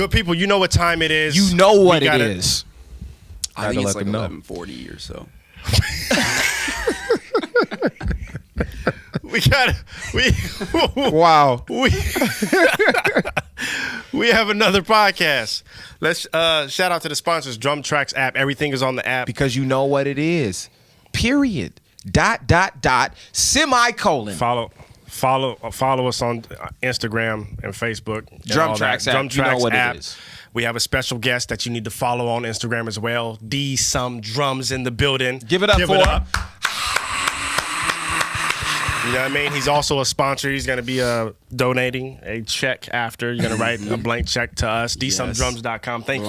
Good people, you know what time it is. You know what it is. I think it's like 11:40 or so. Wow. We have another podcast. Let's shout out to the sponsors, DrumTrax app. Everything is on the app. Because you know what it is. Period. ... Semicolon. Follow us on Instagram and Facebook. DrumTrax app. DrumTrax you know what app. it is. We have a special guest that you need to follow on Instagram as well. Some drums in the building. Give it up for him. You know what I mean? He's also a sponsor. He's going to be donating a check after. You're going to write a blank check to us. dsomedrums.com. Thank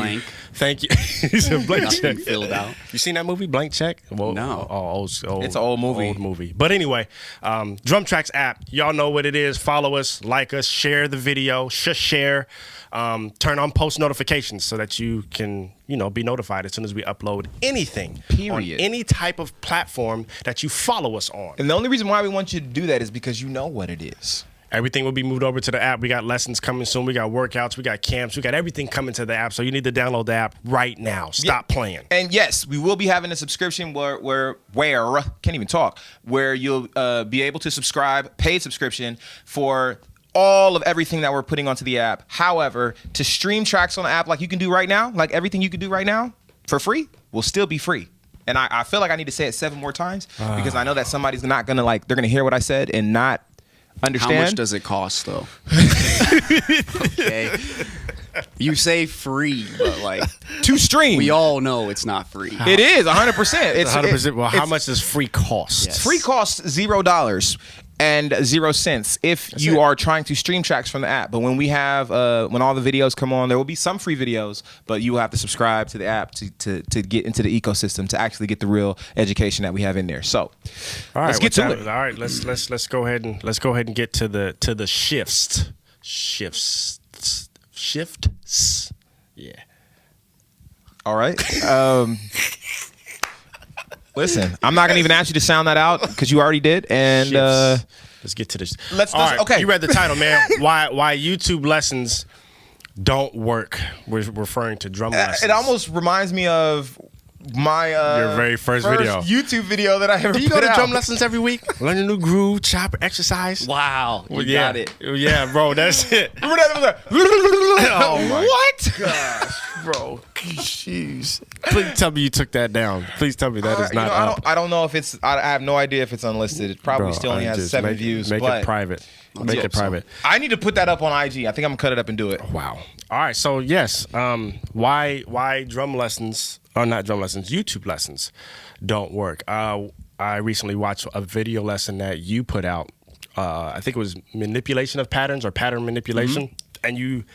you. He's a blank check filled out. You seen that movie, Blank Check? Well, no. It's an old movie. But anyway, DrumTrax app. Y'all know what it is. Follow us, like us, share the video, share. Turn on post notifications so that you can, be notified as soon as we upload anything. Period. On any type of platform that you follow us on. And the only reason why we want you to do that is because you know what it is. Everything will be moved over to the app. We got lessons coming soon. We got workouts. We got camps. We got everything coming to the app. So you need to download the app right now. Stop playing. And yes, we will be having a subscription where can't even talk, where you'll be able to subscribe, paid subscription for all of everything that we're putting onto the app. However, to stream tracks on the app like you can do right now, like everything you can do right now for free, will still be free. And I feel like I need to say it 7 more times because I know that somebody's not going to they're going to hear what I said and not understand. How much does it cost though? Okay. You say free, but to stream. We all know it's not free. It is 100%. It's 100%. Well, how much does free cost? Yes. Free costs $0 and 0 cents if you are trying to stream tracks from the app. But when we have when all the videos come on, there will be some free videos, but you will have to subscribe to the app to get into the ecosystem to actually get the real education that we have in there. So let's get to it. All right, let's go ahead and get to the shifts. Yeah. All right. Listen, I'm not gonna even ask you to sound that out because you already did. And let's get to this. Okay. You read the title, man. Why YouTube lessons don't work? We're referring to drum lessons. It almost reminds me of my your very first video, YouTube video that I ever. Do you go to drum lessons every week? Learn a new groove, chop, exercise. Wow, you got it. Yeah, bro, that's it. Remember that? Oh my what? Gosh, bro. Jeez. Please tell me you took that down. Please tell me that is not up. I don't know if it's. I have no idea if it's unlisted. It probably still only has 7 views. Make it private. Make it private. I need to put that up on IG. I think I'm gonna cut it up and do it. Wow. All right. So yes, why drum lessons? Or not drum lessons, YouTube lessons don't work. I recently watched a video lesson that you put out. I think it was manipulation of patterns or pattern manipulation. Mm-hmm. And you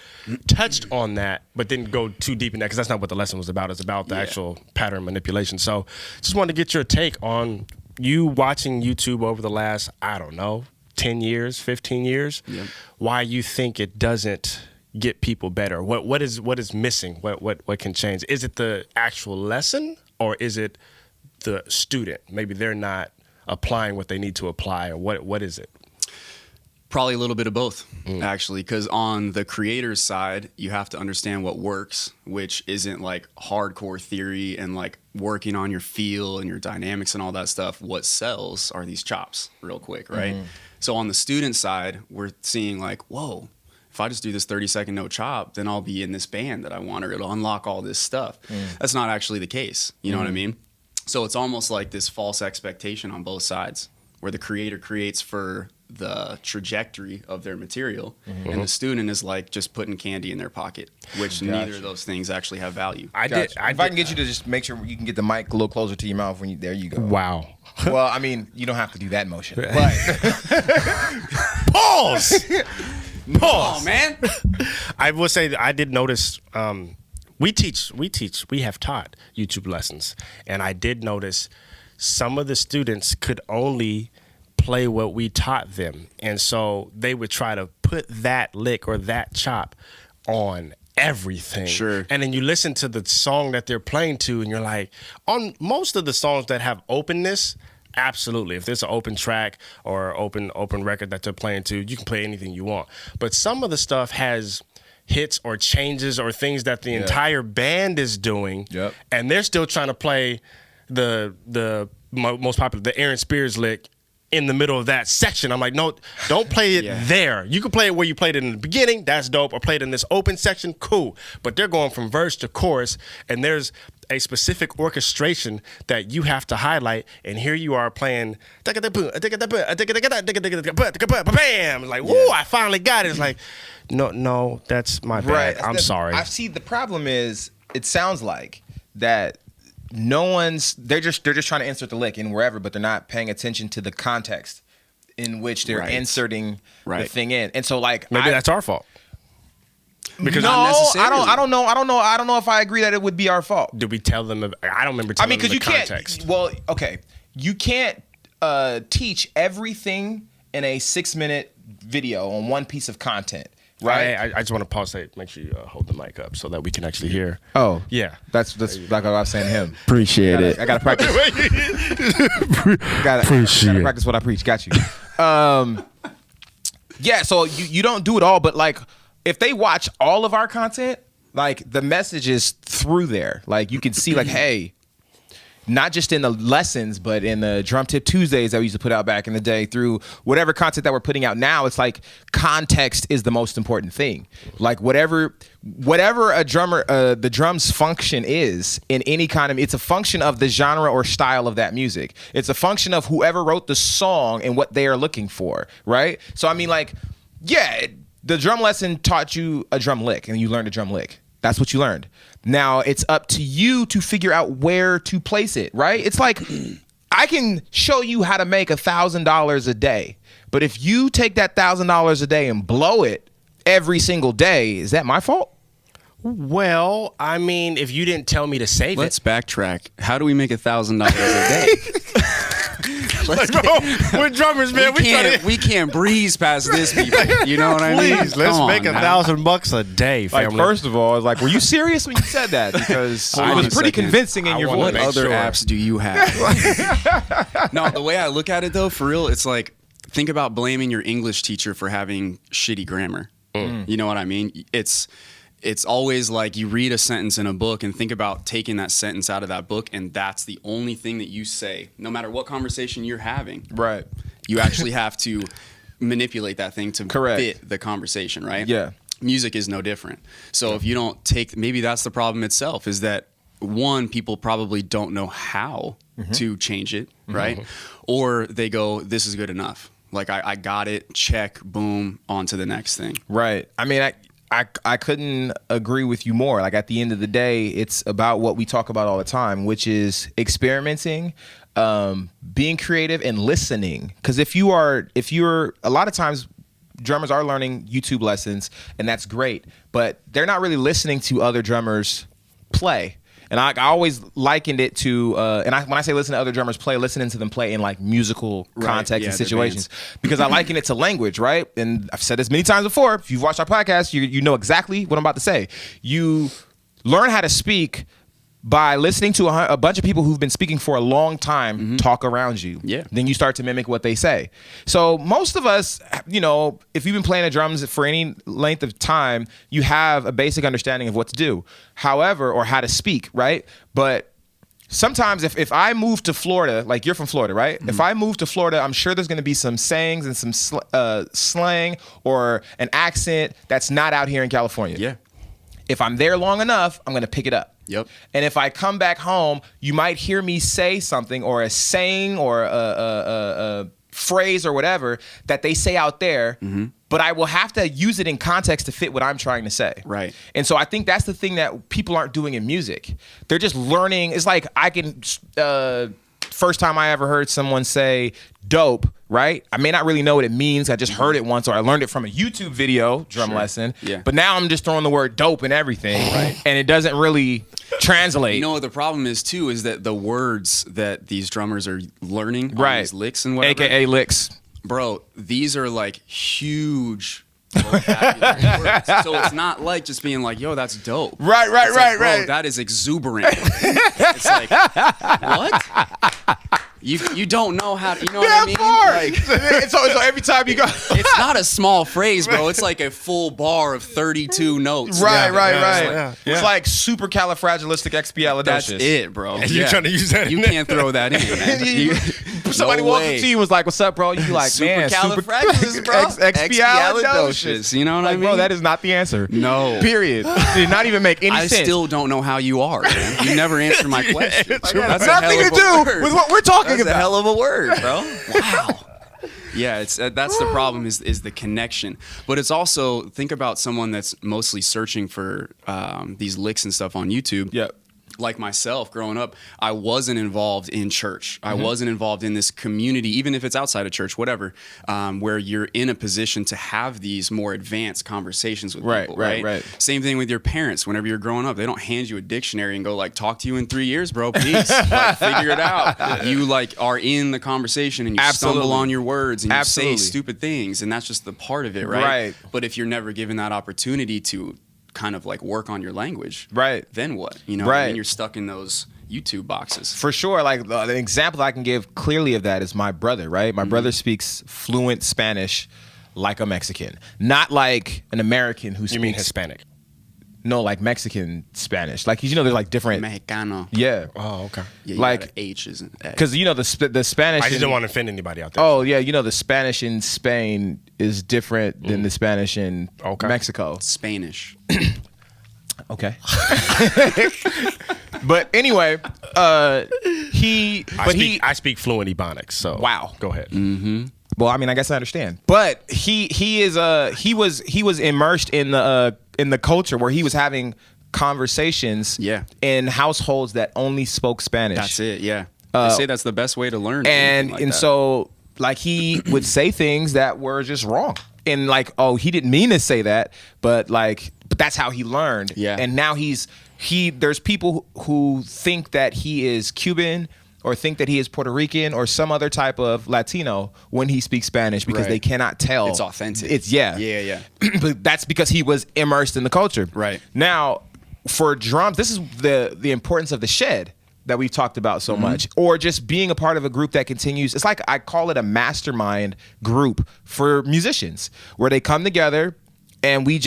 touched on that, but didn't go too deep in that because that's not what the lesson was about. It's about the actual pattern manipulation. So just wanted to get your take on you watching YouTube over the last, 10 years, 15 years, why you think it doesn't get people better. What is missing? What can change? Is it the actual lesson or is it the student? Maybe they're not applying what they need to apply, or what is it? Probably a little bit of both, actually, because on the creator's side, you have to understand what works, which isn't like hardcore theory and like working on your feel and your dynamics and all that stuff. What sells are these chops real quick, right? So on the student side, we're seeing like, whoa, if I just do this 30-second no chop, then I'll be in this band that I want, or it'll unlock all this stuff. That's not actually the case. You know what I mean? So it's almost like this false expectation on both sides, where the creator creates for the trajectory of their material, and the student is like just putting candy in their pocket, which neither of those things actually have value. If I can get you to just make sure you can get the mic a little closer to your mouth there you go. Wow. Well, I mean, you don't have to do that motion. But Pause. Oh man. I will say that I did notice we have taught YouTube lessons, and I did notice some of the students could only play what we taught them, and so they would try to put that lick or that chop on everything. Sure. And then you listen to the song that they're playing to, and you're like, on most of the songs that have openness, absolutely. If there's an open track or open record that they're playing to, you can play anything you want. But some of the stuff has hits or changes or things that the entire band is doing, and they're still trying to play the most popular, the Aaron Spears lick in the middle of that section. I'm like, no, don't play it there. You can play it where you played it in the beginning, that's dope, or play it in this open section, cool. But they're going from verse to chorus, and there's a specific orchestration that you have to highlight, and here you are playing bam, like, woo, I finally got it. It's like, no, that's my bad. I'm sorry. I see the problem is, it sounds like that they're just trying to insert the lick in wherever, but they're not paying attention to the context in which they're inserting the thing in. And so like maybe that's our fault. Because I don't know if I agree that it would be our fault. Did we tell them? I don't remember telling them the context. You can't teach everything in a 6-minute video on one piece of content. Right. I just want to pause it. Make sure you hold the mic up so that we can actually hear. Oh, yeah. That's like what I was saying to him. Appreciate it. I gotta practice. Gotta practice what I preach. Got you. Yeah. So you don't do it all, but like if they watch all of our content, like the message is through there. Like you can see, like, hey. Not just in the lessons, but in the Drum Tip Tuesdays that we used to put out back in the day, through whatever content that we're putting out now, it's like context is the most important thing. Like whatever a drummer, the drums function is in any kind of, it's a function of the genre or style of that music. It's a function of whoever wrote the song and what they are looking for, right? So I mean, like, yeah, the drum lesson taught you a drum lick and you learned a drum lick. That's what you learned. Now it's up to you to figure out where to place it, right? It's like, I can show you how to make $1,000 a day, but if you take that $1,000 a day and blow it every single day, is that my fault? Well, I mean, if you didn't tell me to save Let's backtrack. How do we make $1,000 a day? We're drummers, man. We can't breeze past this, people. You know what I mean? Please, let's make $1,000 a day, family. Like, first of all, I was like, were you serious when you said that? Because it was pretty convincing in your voice. What other apps do you have? No, the way I look at it, though, for real, it's like, think about blaming your English teacher for having shitty grammar. You know what I mean? It's always like you read a sentence in a book and think about taking that sentence out of that book, and that's the only thing that you say, no matter what conversation you're having. Right. You actually have to manipulate that thing to fit the conversation, right? Yeah. Music is no different. So if you don't take, maybe that's the problem itself, is that one, people probably don't know how to change it, right? Or they go, this is good enough. Like, I got it, check, boom, on to the next thing. Right. I mean, I couldn't agree with you more. Like, at the end of the day, it's about what we talk about all the time, which is experimenting, being creative, and listening. Because if you're a lot of times drummers are learning YouTube lessons, and that's great, but they're not really listening to other drummers play. And I always likened it to, when I say listen to other drummers play, listening to them play in like musical context and situations, because I liken it to language, right? And I've said this many times before. If you've watched our podcast, you know exactly what I'm about to say. You learn how to speak by listening to a bunch of people who've been speaking for a long time talk around you. Yeah. Then you start to mimic what they say. So most of us, you know, if you've been playing the drums for any length of time, you have a basic understanding of what to do. However, or how to speak, right? But sometimes if I move to Florida, like you're from Florida, right? If I move to Florida, I'm sure there's going to be some sayings and some slang or an accent that's not out here in California. Yeah. If I'm there long enough, I'm going to pick it up. Yep. And if I come back home, you might hear me say something or a saying or a phrase or whatever that they say out there, but I will have to use it in context to fit what I'm trying to say. Right. And so I think that's the thing that people aren't doing in music. They're just learning. It's like I can, first time I ever heard someone say dope, right? I may not really know what it means. I just heard it once, or I learned it from a YouTube video, drum lesson. Yeah. But now I'm just throwing the word dope in everything, and it doesn't really translate. You know what the problem is too, is that the words that these drummers are learning, on these licks and whatever, AKA licks, bro, these are like huge vocabulary words. So it's not like just being like, yo, that's dope. Right. Bro, that is exuberant. It's like, what? You don't know how to, you know what I mean? Like, so every time you go, it's not a small phrase, bro. It's like a full bar of 32 notes. Right. It's like supercalifragilisticexpialidocious. That's it, bro. And you're trying to use that. You can't throw that in, man. Somebody walks up to you and was like, "What's up, bro?" You be like, "Man, supercalifragilistic, bro. expialidocious." You know what I mean? Bro, that is not the answer. No. Period. Did not even make any I sense. still don't know how you are, man. You never answer my question. That's nothing to do with what we're talking That's about. a hell of a word, bro. Wow. Yeah, it's that's the problem is the connection. But it's also, think about someone that's mostly searching for these licks and stuff on YouTube. Yep. Like myself, growing up, I wasn't involved in church. I wasn't involved in this community, even if it's outside of church, whatever, where you're in a position to have these more advanced conversations with people, right? Same thing with your parents. Whenever you're growing up, they don't hand you a dictionary and go like, talk to you in 3 years, bro, peace. Like, figure it out. You like are in the conversation and you stumble on your words and you say stupid things, and that's just the part of it, right? But if you're never given that opportunity to kind of like work on your language, then what? You know, and you're stuck in those YouTube boxes. For sure. Like an example I can give clearly of that is my brother, right? My brother speaks fluent Spanish like a Mexican, not like an American who speaks. You mean Hispanic? No, like Mexican Spanish. Like, you know, there's like different. Mexicano. Yeah. Oh, okay. Yeah, like H isn't because you know the Spanish. I just don't want to offend anybody out there. Oh yeah, you know the Spanish in Spain is different than the Spanish in Mexico. Spanish. Okay. But anyway, I speak fluent Ebonics. So wow. Go ahead. Mm-hmm. Well, I mean, I guess I understand. But he was immersed in the culture where he was having conversations in households that only spoke Spanish. That's it. Yeah. They say that's the best way to learn. And so like he would say things that were just wrong. And like, oh, he didn't mean to say that, but that's how he learned. Yeah. And now there's people who think that he is Cuban or think that he is Puerto Rican or some other type of Latino when he speaks Spanish because they cannot tell. It's authentic. Yeah. But that's because he was immersed in the culture. Right. Now, for drums, this is the importance of the shed that we've talked about so much, or just being a part of a group that continues. It's like, I call it a mastermind group for musicians where they come together and we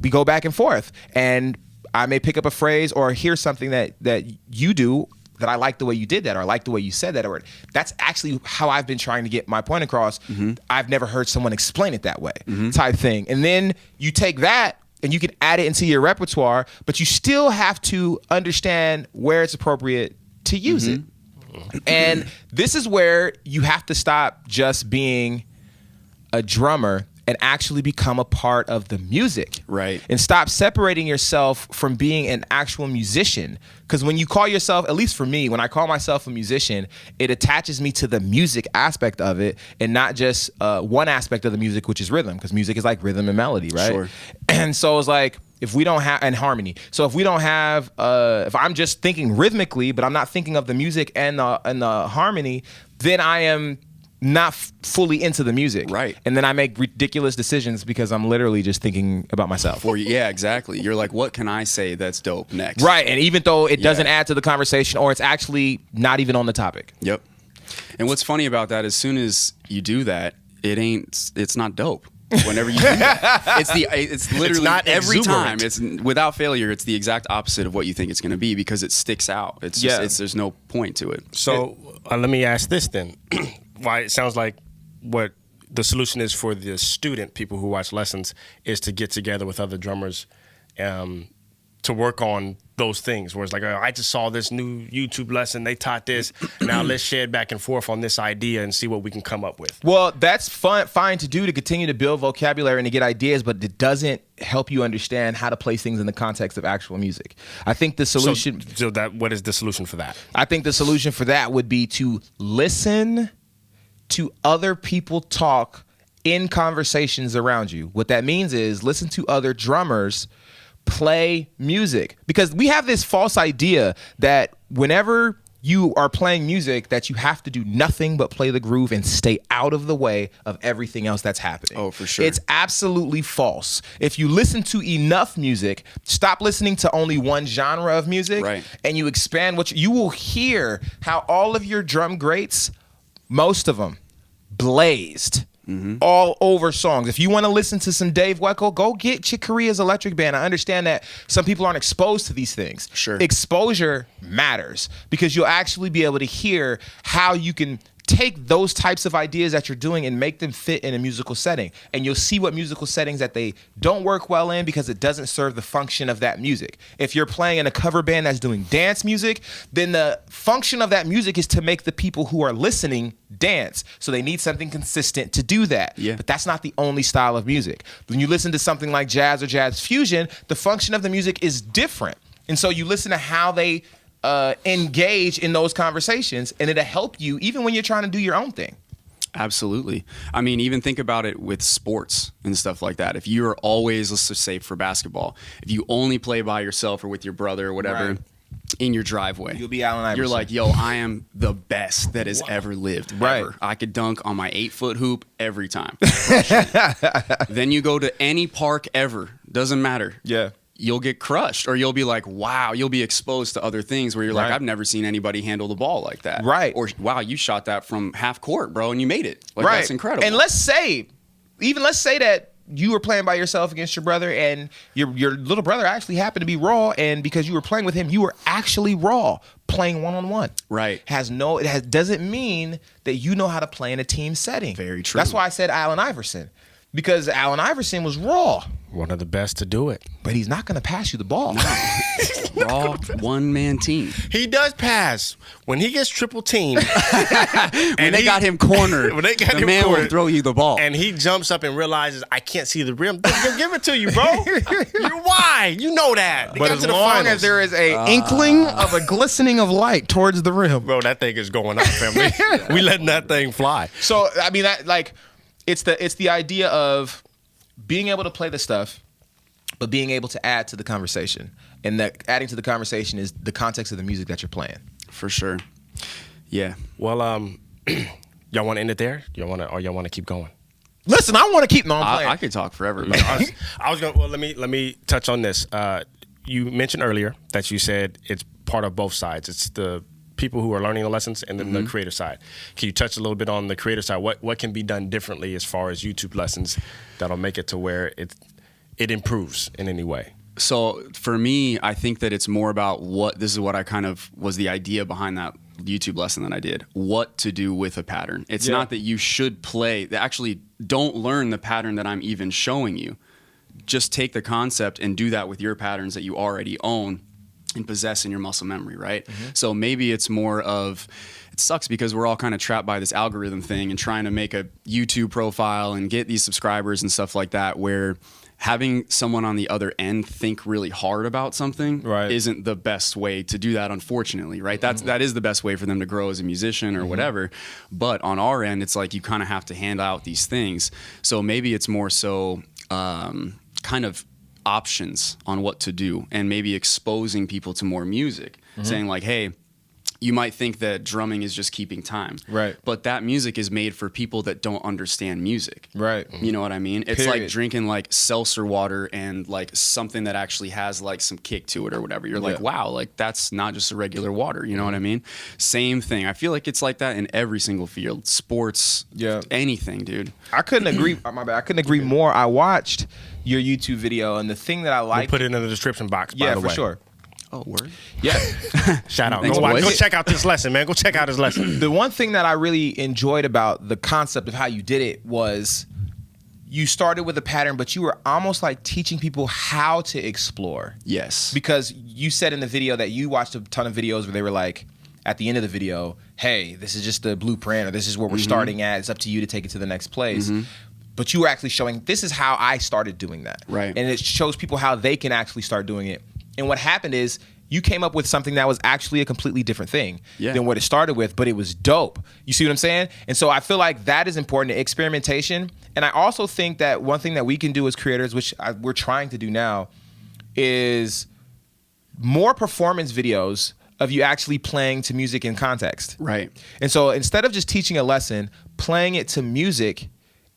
go back and forth. And I may pick up a phrase or hear something that you do that I like the way you did that, or I like the way you said that, or that's actually how I've been trying to get my point across. I've never heard someone explain it that way, type thing. And then you take that and you can add it into your repertoire, but you still have to understand where it's appropriate to use it. And this is where you have to stop just being a drummer and actually become a part of the music. Right. And stop separating yourself from being an actual musician. Because when you call yourself, at least for me, when I call myself a musician, it attaches me to the music aspect of it and not just one aspect of the music, which is rhythm, because music is like rhythm and melody, right? Sure. And so it's like, if we don't have, and harmony. So if we don't have, if I'm just thinking rhythmically, but I'm not thinking of the music and the harmony, then I am not fully into the music. Right. And then I make ridiculous decisions because I'm literally just thinking about myself. Yeah, exactly. You're like, what can I say that's dope next? Right. And even though it doesn't add to the conversation or it's actually not even on the topic. Yep. And what's funny about that, as soon as you do that, it's not dope. Whenever you do that, it's literally not every exuberant. time. It's without failure. It's the exact opposite of what you think it's going to be because it sticks out. It's just, there's no point to it. So let me ask this then: why it sounds like what the solution is for the student, people who watch lessons, is to get together with other drummers to work on those things. Where it's like, oh, I just saw this new YouTube lesson, they taught this. Now let's shed back and forth on this idea and see what we can come up with. Well, that's fine to do to continue to build vocabulary and to get ideas, but it doesn't help you understand how to place things in the context of actual music. I think the solution. So what is the solution for that? I think the solution for that would be to listen to other people talk in conversations around you. What that means is listen to other drummers play music, because we have this false idea that whenever you are playing music that you have to do nothing but play the groove and stay out of the way of everything else that's happening. Oh, for sure. It's absolutely false. If you listen to enough music, stop listening to only one genre of music, right, and you expand what you will hear how all of your drum greats most of them blazed. All over songs. If you want to listen to some Dave Weckl, go get Chicorea's Electric Band. I understand that some people aren't exposed to these things. Sure. Exposure matters because you'll actually be able to hear how you can take those types of ideas that you're doing and make them fit in a musical setting. And you'll see what musical settings that they don't work well in because it doesn't serve the function of that music. If you're playing in a cover band that's doing dance music, then the function of that music is to make the people who are listening dance. So they need something consistent to do that. Yeah. But that's not the only style of music. When you listen to something like jazz or jazz fusion, the function of the music is different. And so you listen to how they engage in those conversations, and it'll help you even when you're trying to do your own thing. Absolutely. I mean, even think about it with sports and stuff like that. If you're always, let's just say for basketball, if you only play by yourself or with your brother or whatever, Right. in your driveway, You'll be Allen Iverson. you're like, yo, I am the best that has ever lived. Right. Ever. I could dunk on my 8-foot hoop every time. Then you go to any park ever, doesn't matter. Yeah. You'll get crushed, or you'll be like, wow, you'll be exposed to other things where you're like, Right. I've never seen anybody handle the ball like that. Right. Or, wow, you shot that from half court, bro, and you made it. Like, Right. that's incredible. And let's say that you were playing by yourself against your brother, and your little brother actually happened to be raw, and because you were playing with him, you were actually raw playing one-on-one. Right. Doesn't mean that you know how to play in a team setting. Very true. That's why I said Allen Iverson, because Allen Iverson was raw, One of the best to do it. but he's not going to pass you the ball. Raw one-man team. He does pass. When he gets triple teamed, When they got him cornered, When they got the him man will cornered, throw you the ball. and he jumps up and realizes, I can't see the rim, give it to you, bro. You're wide. You know that. They But got as to the long finals. as there is a inkling of a glistening of light towards the rim. Bro, that thing is going up, family. We letting that thing fly. So I mean, it's the idea of being able to play the stuff, but being able to add to the conversation, and that adding to the conversation is the context of the music that you're playing. For sure. Yeah. Well, y'all want to end it there? Y'all want to keep going? Listen, I want to keep on playing. I could talk forever. I was going. Well, let me touch on this. You mentioned earlier that you said it's part of both sides. It's the people who are learning the lessons and then the creator side. Can you touch a little bit on the creator side? What can be done differently as far as YouTube lessons that'll make it to where it improves in any way? So for me, I think that it's more about this is what I kind of was the idea behind that YouTube lesson that I did, what to do with a pattern. It's not that you should play, actually don't learn the pattern that I'm even showing you. Just take the concept and do that with your patterns that you already own and possess in your muscle memory, right? So maybe it's more of, it sucks because we're all kind of trapped by this algorithm thing and trying to make a YouTube profile and get these subscribers and stuff like that, where having someone on the other end think really hard about something isn't the best way to do that, unfortunately, right? That is the best way for them to grow as a musician or whatever. But on our end, it's like you kind of have to hand out these things. So maybe it's more so kind of options on what to do, and maybe exposing people to more music, saying like, hey, you might think that drumming is just keeping time. Right. But that music is made for people that don't understand music. Right. You know what I mean? It's Period. like drinking like seltzer water and like something that actually has like some kick to it or whatever. You're like, wow, like that's not just a regular water. You know what I mean? Same thing. I feel like it's like that in every single field. Sports, anything, dude. I couldn't agree. My bad. I couldn't agree more. I watched your YouTube video, and the thing that I We'll like, put it in the description box, by the way. for sure. Oh, word. Yeah. Shout out. Thanks, Go boys. check out this lesson, man. Go check out his lesson. The one thing that I really enjoyed about the concept of how you did it was you started with a pattern, but you were almost like teaching people how to explore. Yes. Because you said in the video that you watched a ton of videos where they were like, at the end of the video, hey, this is just the blueprint, or this is where we're starting at. It's up to you to take it to the next place. But you were actually showing, this is how I started doing that. Right. And it shows people how they can actually start doing it. And what happened is you came up with something that was actually a completely different thing than what it started with, but it was dope. You see what I'm saying? And so I feel like that is important, experimentation. And I also think that one thing that we can do as creators, which we're trying to do now, is more performance videos of you actually playing to music in context. Right. And so instead of just teaching a lesson, playing it to music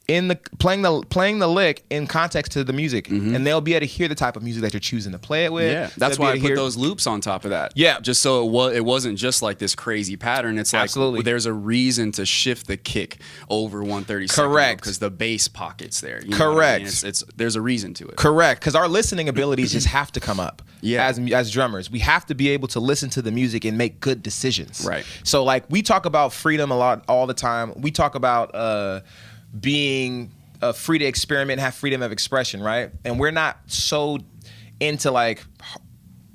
in the playing the lick in context to the music, and they'll be able to hear the type of music that you're choosing to play it with. Yeah, that's why I put those loops on top of that. Yeah, just so it wasn't just like this crazy pattern. It's like there's a reason to shift the kick over 132nd. Correct, because the bass pocket's there. You know correct. What I mean? It's there's a reason to it. Correct, because our listening abilities just have to come up. Yeah, as drummers, we have to be able to listen to the music and make good decisions. Right. So like we talk about freedom a lot all the time. We talk about being free to experiment, have freedom of expression, right? And we're not so into like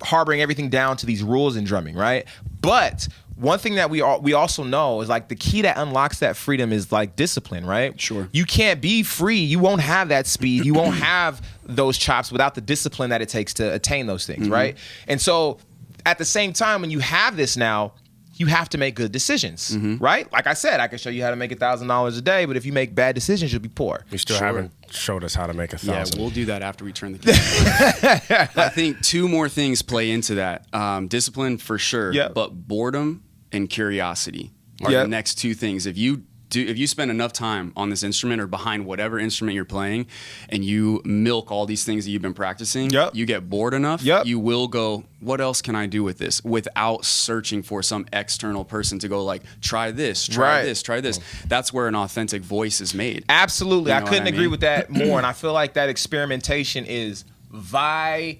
harboring everything down to these rules in drumming, right? But one thing that we also know is like the key that unlocks that freedom is like discipline, right? Sure. You can't be free. You won't have that speed. You won't have those chops without the discipline that it takes to attain those things, right? And so at the same time, when you have this now, you have to make good decisions, right? Like I said, I can show you how to make $1,000 a day, but if you make bad decisions, you'll be poor. You still haven't showed us how to make 1,000. Yeah, we'll do that after we turn the camera. I think two more things play into that. Discipline for sure, but boredom and curiosity are the next two things. If you spend enough time on this instrument or behind whatever instrument you're playing and you milk all these things that you've been practicing, you get bored enough, you will go, what else can I do with this? Without searching for some external person to go like, try this, try this, try this. That's where an authentic voice is made. Absolutely. You know I couldn't agree with that more. And I feel like that experimentation is vital.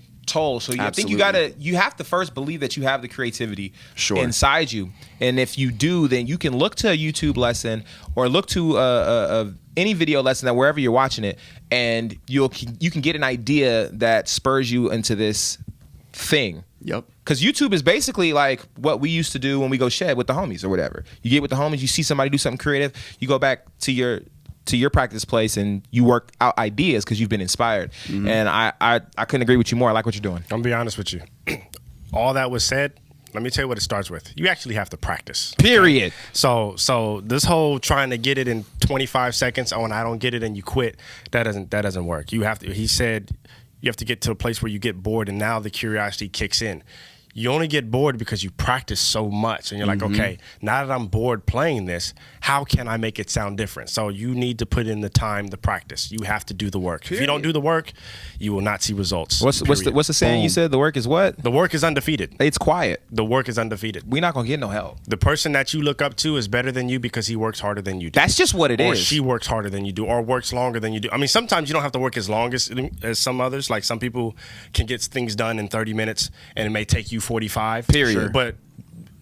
So I think you have to first believe that you have the creativity inside you. And if you do, then you can look to a YouTube lesson or look to any video lesson that wherever you're watching it, and you can get an idea that spurs you into this thing. Yep. Because YouTube is basically like what we used to do when we go shed with the homies or whatever. You get with the homies, you see somebody do something creative, you go back to your practice place and you work out ideas because you've been inspired. And I couldn't agree with you more. I like what you're doing. I'm gonna be honest with you. All that was said, let me tell you what it starts with. You actually have to practice. Period. Okay? So this whole trying to get it in 25 seconds, and I don't get it and you quit, that doesn't work. You have to. He said you have to get to a place where you get bored, and now the curiosity kicks in. You only get bored because you practice so much, and you're like, okay, now that I'm bored playing this, how can I make it sound different? So you need to put in the time, the practice. You have to do the work. If you don't do the work, you will not see results. What's the saying you said? The work is what? The work is undefeated. It's quiet. The work is undefeated. We're not gonna get no help. The person that you look up to is better than you because he works harder than you do. That's just what it is. Or she works harder than you do, or works longer than you do. I mean, sometimes you don't have to work as long as some others. Like some people can get things done in 30 minutes, and it may take you 45. Period. Sure. But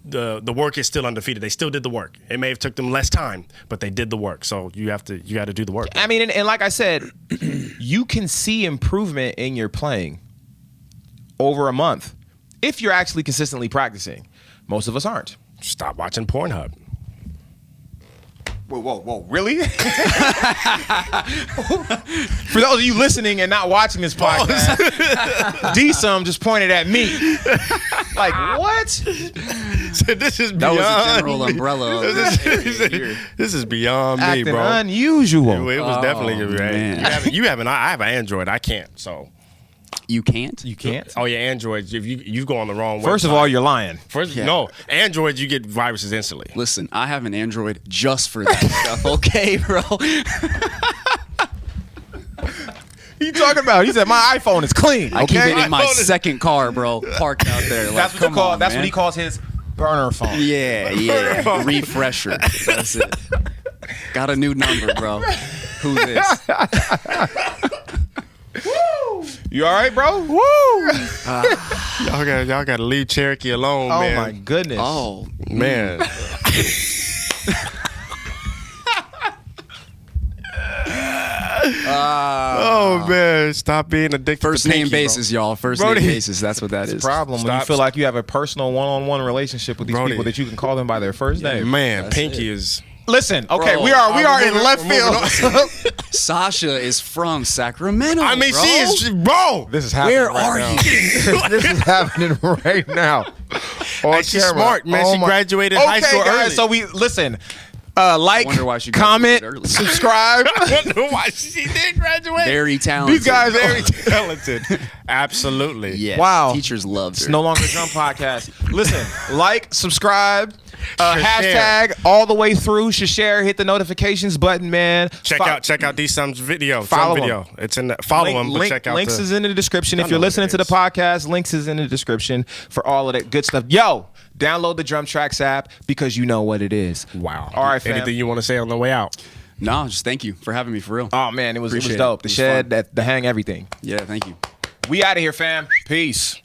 the work is still undefeated. They still did the work. It may have took them less time, but they did the work. So you got to do the work. I mean, and like I said, you can see improvement in your playing over a month if you're actually consistently practicing. Most of us aren't. Stop watching Pornhub. Whoa, really? For those of you listening and not watching this podcast, D-Sum just pointed at me. Like, what? So this is beyond. That was a general umbrella. This is beyond me, Acting bro. unusual. It was definitely right. Man. You have I have an Android. I can't. So You can't? You can't? oh yeah, Androids. If you go on the wrong way. First of all, you're lying. No, Androids you get viruses instantly. Listen, I have an Android just for that stuff, okay, bro? What you talking about? He said my iPhone is clean. I keep it Okay? in my second car, bro, parked out there. Like, That's what he calls his burner phone. Yeah. Refresher. That's it. Got a new number, bro. Who's this? You all right, bro? Woo! Y'all got to leave Cherokee alone, Oh man. my goodness. Oh, Man. Oh man, stop being addicted first to name Pinky, basis, y'all. First Brody. name basis. That's what that It's a is. problem when you Stop. feel like you have a personal one-on-one relationship with these Brody. people that you can call them by their first bro. name. Man, That's Pinky it. is. Listen, okay, Bro, we are in we're left moving field. Sasha is from Sacramento. I mean, bro. she is, bro. This is happening. Where right are now. you? This is happening right now. Hey, she's smart, man. She graduated high school guys, early. so we listen. Like, wonder why she comment, graduated early. subscribe. I wonder why she did graduate. Very talented. These guys Very talented. Absolutely. Yes. Wow. Teachers loved her. It's no longer a drum podcast. Listen, like, subscribe, hashtag Share. all the way through. Share, hit the notifications button, man. Check out D-Sum's video. Follow Drum video. It's in the follow him, but check out links the, is in the description. I If you're know what listening it to the is. podcast, links is in the description for all of that good stuff. Yo, download the DrumTrax app because you know what it is. Wow. All right, fam. Anything you want to say on the way out? No, just thank you for having me for real. Oh man, it was Appreciate it. dope. The It was shed, fun. the hang, everything. Yeah, thank you. We out of here, fam. Peace.